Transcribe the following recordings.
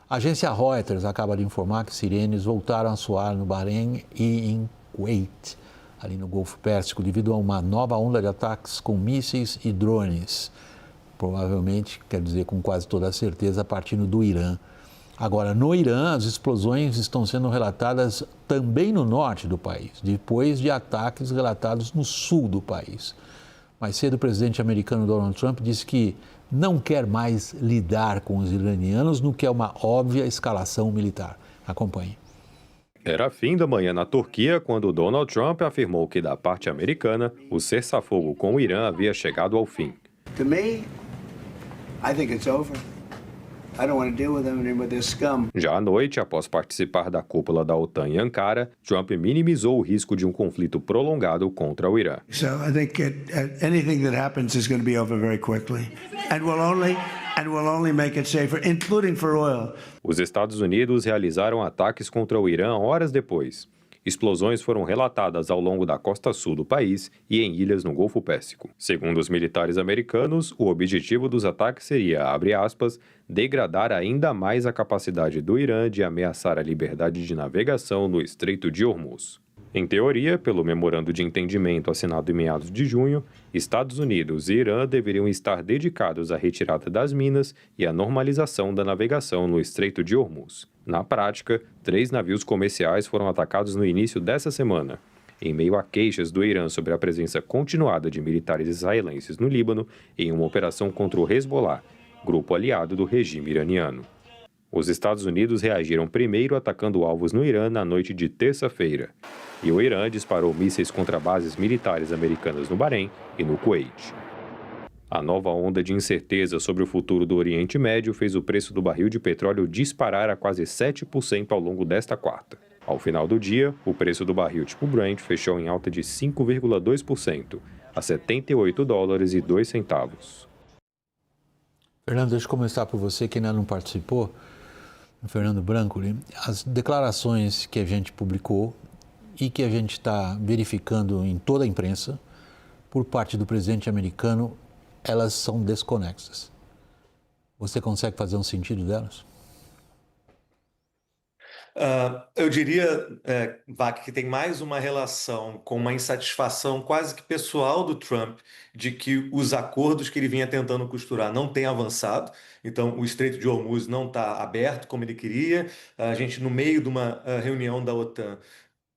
A agência Reuters acaba de informar que sirenes voltaram a soar no Bahrein e em Kuwait, ali no Golfo Pérsico, devido a uma nova onda de ataques com mísseis e drones. Provavelmente, quer dizer com quase toda certeza, partindo do Irã. Agora, no Irã, as explosões estão sendo relatadas também no norte do país, depois de ataques relatados no sul do país. Mais cedo, o presidente americano Donald Trump disse que não quer mais lidar com os iranianos no que é uma óbvia escalação militar. Acompanhe. Era fim da manhã na Turquia quando Donald Trump afirmou que, da parte americana, o cessar-fogo com o Irã havia chegado ao fim. To me, I think it's over. I don't want to deal with them and with this scum. Já à noite, após participar da cúpula da OTAN em Ankara, Trump minimizou o risco de um conflito prolongado contra o Irã. So I think anything that happens is going to be over very quickly, and will only make it safer, including for oil. Os Estados Unidos realizaram ataques contra o Irã horas depois. Explosões foram relatadas ao longo da costa sul do país e em ilhas no Golfo Pérsico. Segundo os militares americanos, o objetivo dos ataques seria, abre aspas, degradar ainda mais a capacidade do Irã de ameaçar a liberdade de navegação no Estreito de Hormuz. Em teoria, pelo memorando de entendimento assinado em meados de junho, Estados Unidos e Irã deveriam estar dedicados à retirada das minas e à normalização da navegação no Estreito de Hormuz. Na prática, 3 navios comerciais foram atacados no início dessa semana, em meio a queixas do Irã sobre a presença continuada de militares israelenses no Líbano em uma operação contra o Hezbollah, grupo aliado do regime iraniano. Os Estados Unidos reagiram primeiro atacando alvos no Irã na noite de terça-feira, e o Irã disparou mísseis contra bases militares americanas no Bahrein e no Kuwait. A nova onda de incerteza sobre o futuro do Oriente Médio fez o preço do barril de petróleo disparar a quase 7% ao longo desta quarta. Ao final do dia, o preço do barril tipo Brent fechou em alta de 5,2%, a $78,02. Fernando, deixa eu começar por você, que ainda não participou, Fernando Brancoli. As declarações que a gente publicou e que a gente está verificando em toda a imprensa, por parte do presidente americano, elas são desconexas. Você consegue fazer um sentido delas? Eu diria, Vac, que tem mais uma relação com uma insatisfação quase que pessoal do Trump de que os acordos que ele vinha tentando costurar não têm avançado. Então, o Estreito de Hormuz não está aberto como ele queria. A gente, no meio de uma reunião da OTAN,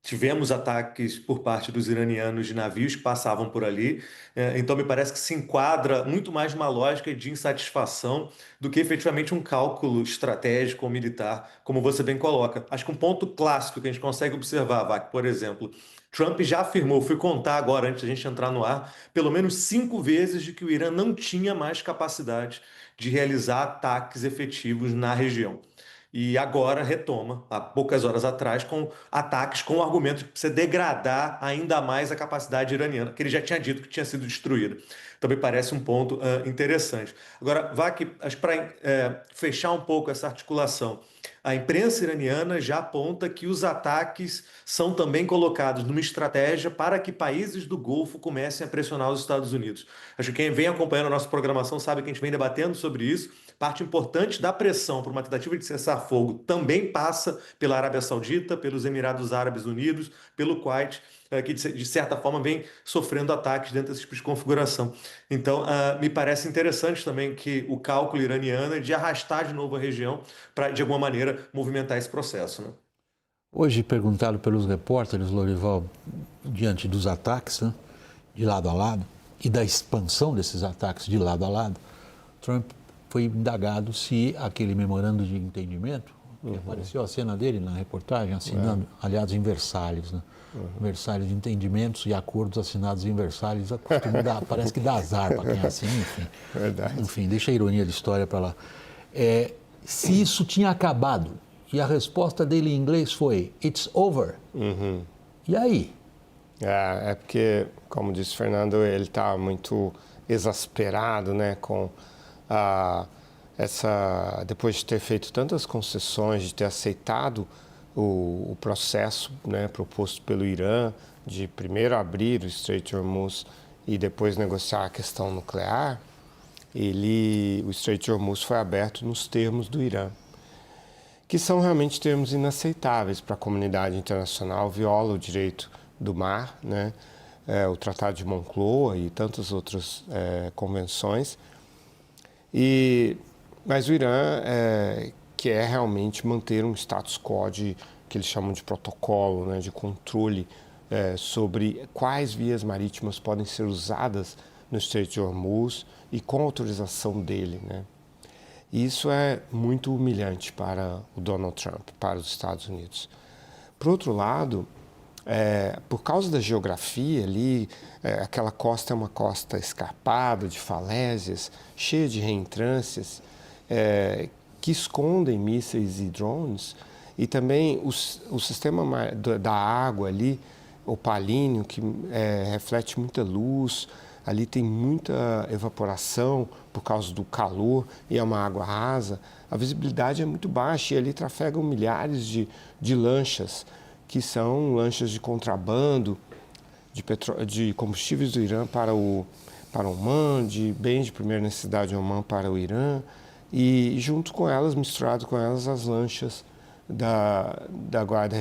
tivemos ataques por parte dos iranianos de navios que passavam por ali. Então, me parece que se enquadra muito mais numa lógica de insatisfação do que efetivamente um cálculo estratégico ou militar, como você bem coloca. Acho que um ponto clássico que a gente consegue observar, Vac, por exemplo, Trump já afirmou, fui contar agora antes da gente entrar no ar, pelo menos 5 vezes de que o Irã não tinha mais capacidade de realizar ataques efetivos na região. E agora retoma, há poucas horas atrás, com ataques com o argumento de que precisa degradar ainda mais a capacidade iraniana, que ele já tinha dito que tinha sido destruída. Também parece um ponto interessante. Agora, Vac, para fechar um pouco essa articulação, a imprensa iraniana já aponta que os ataques são também colocados numa estratégia para que países do Golfo comecem a pressionar os Estados Unidos. Acho que quem vem acompanhando a nossa programação sabe que a gente vem debatendo sobre isso. Parte importante da pressão por uma tentativa de cessar-fogo também passa pela Arábia Saudita, pelos Emirados Árabes Unidos, pelo Kuwait, que de certa forma vem sofrendo ataques dentro desse tipo de configuração. Então, me parece interessante também que o cálculo iraniano é de arrastar de novo a região para, de alguma maneira, movimentar esse processo, né? Hoje, perguntado pelos repórteres, Lorival, diante dos ataques, né, de lado a lado, e da expansão desses ataques de lado a lado, Trump foi indagado se aquele memorando de entendimento, que apareceu a cena dele na reportagem, assinando, aliás, em Versalhes, né? Versalhes de entendimentos e acordos assinados em Versalhes, parece que dá azar para quem é assim, enfim. Verdade. Enfim, deixa a ironia de história para lá. Se isso tinha acabado, e a resposta dele em inglês foi, it's over. E aí? É porque, como disse o Fernando, ele está muito exasperado, né, com depois de ter feito tantas concessões, de ter aceitado o processo, né, proposto pelo Irã, de primeiro abrir o Estreito de Hormuz e depois negociar a questão nuclear, o Estreito de Hormuz foi aberto nos termos do Irã. que são realmente termos inaceitáveis para a comunidade internacional, viola o direito do mar, né? O Tratado de Moncloa e tantas outras convenções. Mas o Irã quer realmente manter um status quo que eles chamam de protocolo, né, de controle sobre quais vias marítimas podem ser usadas no Estreito de Hormuz e com autorização dele, né? E isso é muito humilhante para o Donald Trump, para os Estados Unidos. Por outro lado, por causa da geografia ali, aquela costa é uma costa escarpada, de falésias, cheia de reentrâncias, que escondem mísseis e drones, e também o sistema da água ali, opalíneo, que reflete muita luz, ali tem muita evaporação por causa do calor e é uma água rasa, a visibilidade é muito baixa e ali trafegam milhares de lanchas, que são lanchas de contrabando de combustíveis do Irã para Omã, de bens de primeira necessidade de Omã para o Irã, e junto com elas, misturado com elas, as lanchas da Guarda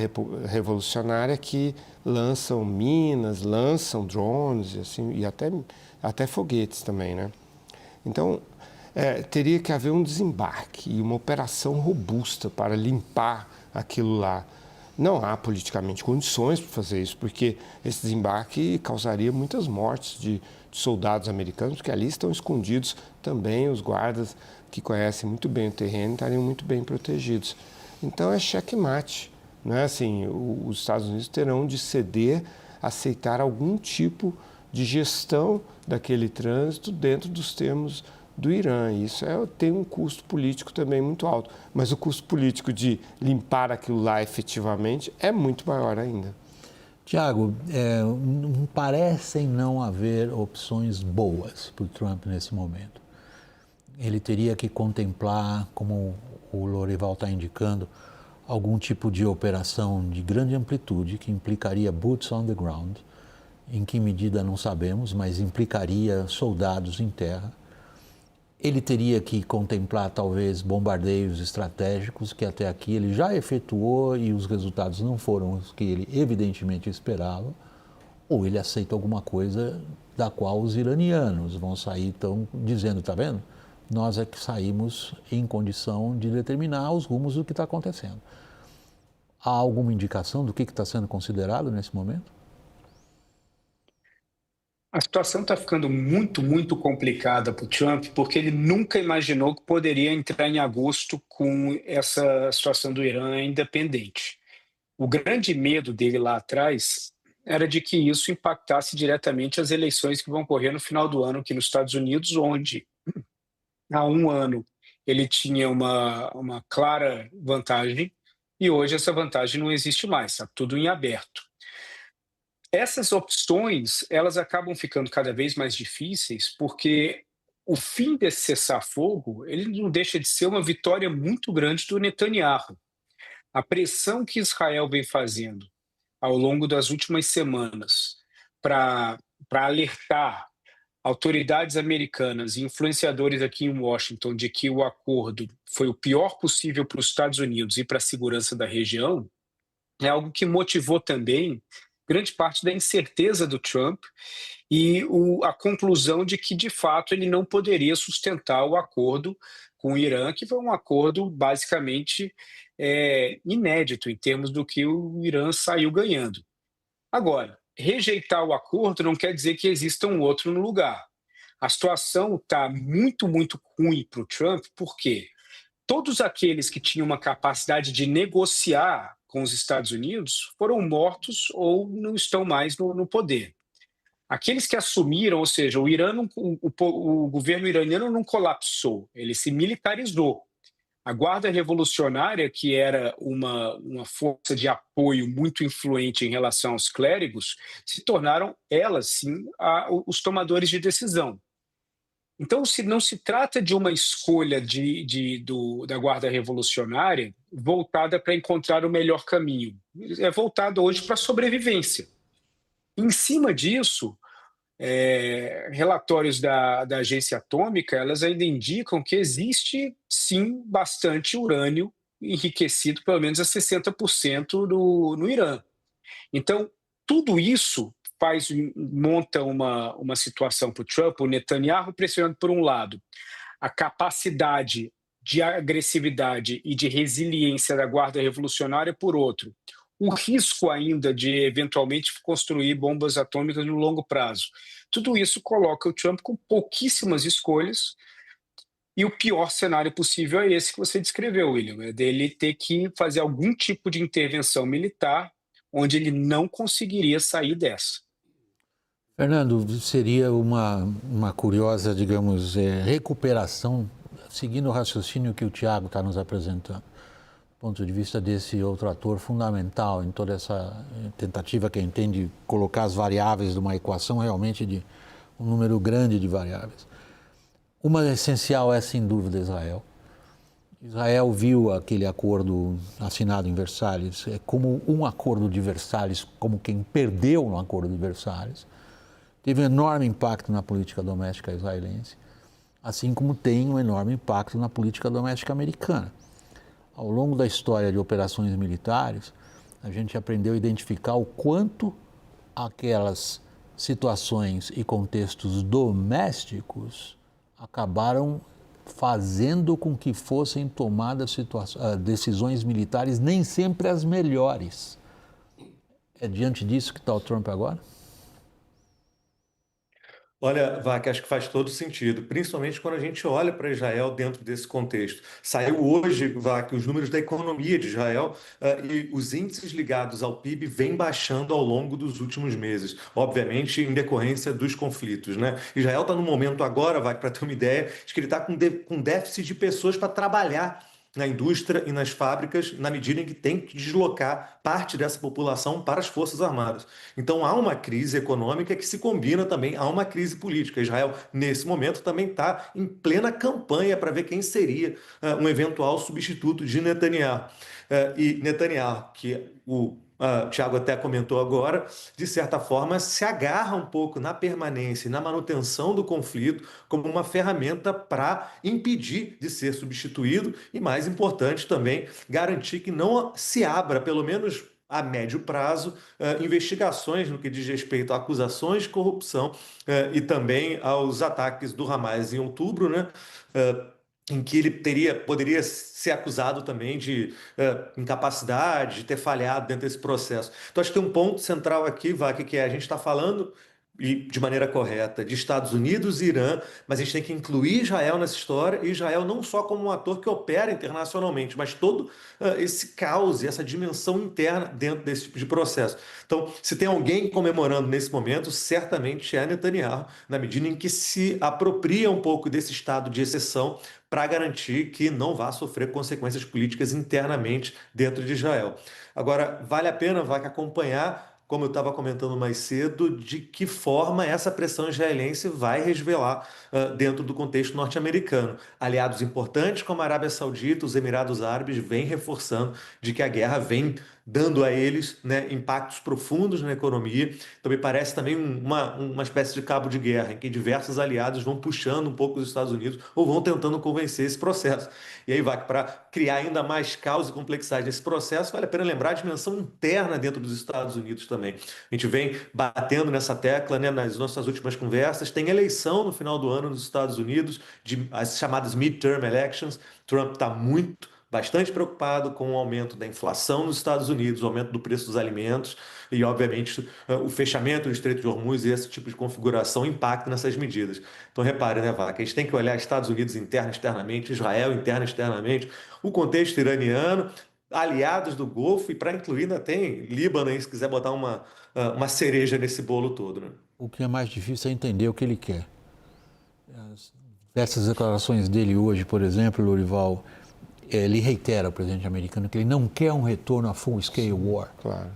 Revolucionária que lançam minas, lançam drones e até foguetes também, né? Então, teria que haver um desembarque e uma operação robusta para limpar aquilo lá. Não há politicamente condições para fazer isso, porque esse desembarque causaria muitas mortes de soldados americanos, porque ali estão escondidos também os guardas que conhecem muito bem o terreno e estariam muito bem protegidos. Então é checkmate, né? Assim, os Estados Unidos terão de ceder, aceitar algum tipo de gestão daquele trânsito dentro dos termos do Irã. Isso tem um custo político também muito alto, mas o custo político de limpar aquilo lá efetivamente é muito maior ainda. Tiago, parecem não haver opções boas para o Trump nesse momento. Ele teria que contemplar, como o Lorival está indicando, algum tipo de operação de grande amplitude que implicaria boots on the ground. Em que medida não sabemos, mas implicaria soldados em terra. Ele teria que contemplar talvez bombardeios estratégicos que até aqui ele já efetuou e os resultados não foram os que ele evidentemente esperava, ou ele aceita alguma coisa da qual os iranianos vão sair dizendo, tá vendo? Nós é que saímos em condição de determinar os rumos do que está acontecendo. Há alguma indicação do que está sendo considerado nesse momento? A situação está ficando muito, muito complicada para o Trump, porque ele nunca imaginou que poderia entrar em agosto com essa situação do Irã independente. O grande medo dele lá atrás era de que isso impactasse diretamente as eleições que vão ocorrer no final do ano aqui nos Estados Unidos, onde há um ano ele tinha uma clara vantagem e hoje essa vantagem não existe mais, está tudo em aberto. Essas opções, elas acabam ficando cada vez mais difíceis porque o fim desse cessar-fogo, ele não deixa de ser uma vitória muito grande do Netanyahu. A pressão que Israel vem fazendo ao longo das últimas semanas para alertar autoridades americanas e influenciadores aqui em Washington de que o acordo foi o pior possível para os Estados Unidos e para a segurança da região, é algo que motivou também grande parte da incerteza do Trump e a conclusão de que, de fato, ele não poderia sustentar o acordo com o Irã, que foi um acordo basicamente inédito em termos do que o Irã saiu ganhando. Agora, rejeitar o acordo não quer dizer que exista um outro no lugar. A situação está muito, muito ruim para o Trump, porque todos aqueles que tinham uma capacidade de negociar com os Estados Unidos foram mortos ou não estão mais no poder. Aqueles que assumiram, ou seja, o governo iraniano não colapsou, ele se militarizou. A Guarda Revolucionária, que era uma força de apoio muito influente em relação aos clérigos, se tornaram, elas sim, os tomadores de decisão. Então, não se trata de uma escolha da Guarda Revolucionária voltada para encontrar o melhor caminho. É voltada hoje para a sobrevivência. Em cima disso, relatórios da Agência Atômica, elas ainda indicam que existe, sim, bastante urânio enriquecido pelo menos a 60% no Irã. Então, tudo isso monta uma situação para o Trump, o Netanyahu pressionando, por um lado, a capacidade de agressividade e de resiliência da Guarda Revolucionária, por outro. O risco ainda de, eventualmente, construir bombas atômicas no longo prazo. Tudo isso coloca o Trump com pouquíssimas escolhas, e o pior cenário possível é esse que você descreveu, William, é dele ter que fazer algum tipo de intervenção militar onde ele não conseguiria sair dessa. Fernando, seria uma curiosa, digamos, recuperação, seguindo o raciocínio que o Tiago está nos apresentando, do ponto de vista desse outro ator fundamental em toda essa tentativa que entende de colocar as variáveis de uma equação realmente de um número grande de variáveis. Uma essencial é, sem dúvida, Israel. Israel viu aquele acordo assinado em Versalhes como um acordo de Versalhes, como quem perdeu no acordo de Versalhes. Teve um enorme impacto na política doméstica israelense, assim como tem um enorme impacto na política doméstica americana. Ao longo da história de operações militares, a gente aprendeu a identificar o quanto aquelas situações e contextos domésticos acabaram fazendo com que fossem tomadas decisões militares nem sempre as melhores. É diante disso que está o Trump agora? Olha, Vac, acho que faz todo sentido, principalmente quando a gente olha para Israel dentro desse contexto. Saiu hoje, Vac, os números da economia de Israel e os índices ligados ao PIB vêm baixando ao longo dos últimos meses, obviamente em decorrência dos conflitos, né? Israel está no momento agora, Vac, para ter uma ideia, de que ele está com déficit de pessoas para trabalhar na indústria e nas fábricas, na medida em que tem que deslocar parte dessa população para as Forças Armadas. Então há uma crise econômica que se combina também a uma crise política. Israel, nesse momento, também está em plena campanha para ver quem seria um eventual substituto de Netanyahu. E Netanyahu, que o Tiago até comentou agora, de certa forma se agarra um pouco na permanência e na manutenção do conflito como uma ferramenta para impedir de ser substituído e, mais importante também, garantir que não se abra, pelo menos a médio prazo, investigações no que diz respeito a acusações de corrupção e também aos ataques do Hamas em outubro, né? Em que ele poderia ser acusado também de incapacidade, de ter falhado dentro desse processo. Então, acho que tem um ponto central aqui, Vac, que é a gente está falando, e de maneira correta, de Estados Unidos e Irã, mas a gente tem que incluir Israel nessa história, e Israel não só como um ator que opera internacionalmente, mas todo esse caos e essa dimensão interna dentro desse tipo de processo. Então, se tem alguém comemorando nesse momento, certamente é Netanyahu, na medida em que se apropria um pouco desse estado de exceção para garantir que não vá sofrer consequências políticas internamente dentro de Israel. Agora, vale a pena, Vac, acompanhar, como eu estava comentando mais cedo, de que forma essa pressão israelense vai resvalar dentro do contexto norte-americano. Aliados importantes como a Arábia Saudita, os Emirados Árabes, vêm reforçando de que a guerra vem dando a eles, né, impactos profundos na economia. Então, me parece também uma espécie de cabo de guerra, em que diversos aliados vão puxando um pouco os Estados Unidos ou vão tentando convencer esse processo. E aí, Vac, para criar ainda mais caos e complexidade nesse processo, vale a pena lembrar a dimensão interna dentro dos Estados Unidos também. A gente vem batendo nessa tecla, né, nas nossas últimas conversas. Tem eleição no final do ano nos Estados Unidos, as chamadas midterm elections. Trump está bastante preocupado com o aumento da inflação nos Estados Unidos, o aumento do preço dos alimentos e, obviamente, o fechamento do Estreito de Hormuz e esse tipo de configuração impacta nessas medidas. Então, repare, né, Vac, a gente tem que olhar Estados Unidos interno e externamente, Israel interno e externamente, o contexto iraniano, aliados do Golfo e, para incluir, ainda tem Líbano, aí, se quiser botar uma cereja nesse bolo todo, né? O que é mais difícil é entender o que ele quer. Essas declarações dele hoje, por exemplo, Lorival, ele reitera, o presidente americano, que ele não quer um retorno a full-scale war. Claro.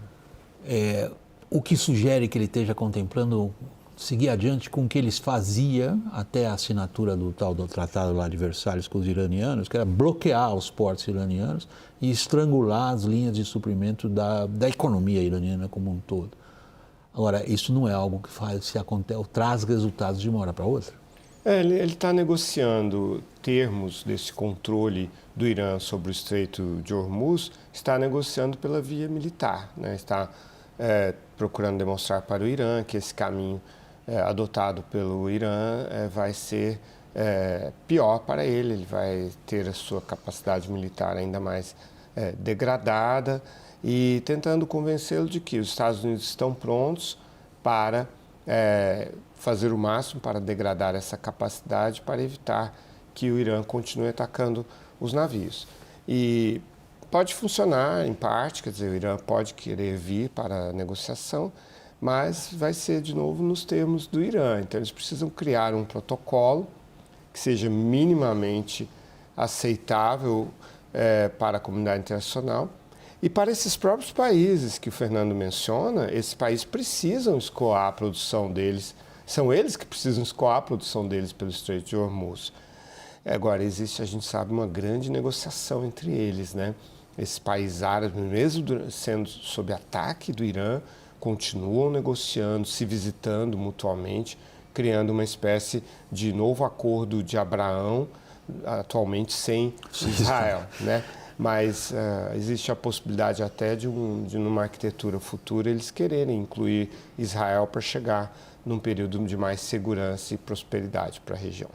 O que sugere que ele esteja contemplando seguir adiante com o que eles faziam até a assinatura do tratado lá de Versalhes com os iranianos, que era bloquear os portos iranianos e estrangular as linhas de suprimento da economia iraniana como um todo. Agora, isso não é algo que traz resultados de uma hora para outra. Ele está negociando termos desse controle do Irã sobre o Estreito de Hormuz, está negociando pela via militar, né? Está procurando demonstrar para o Irã que esse caminho adotado pelo Irã vai ser pior para ele vai ter a sua capacidade militar ainda mais degradada e tentando convencê-lo de que os Estados Unidos estão prontos para fazer o máximo para degradar essa capacidade para evitar que o Irã continue atacando os navios. E pode funcionar em parte, quer dizer, o Irã pode querer vir para a negociação, mas vai ser de novo nos termos do Irã. Então eles precisam criar um protocolo que seja minimamente aceitável para a comunidade internacional. E para esses próprios países que o Fernando menciona, esses países precisam escoar a produção deles, são eles que precisam escoar a produção deles pelo Estreito de Hormuz. Agora, existe, a gente sabe, uma grande negociação entre eles, né? Esses países árabes, mesmo sendo sob ataque do Irã, continuam negociando, se visitando mutuamente, criando uma espécie de novo acordo de Abraão, atualmente sem Israel, né? Mas existe a possibilidade até de numa arquitetura futura, eles quererem incluir Israel para chegar num período de mais segurança e prosperidade para a região.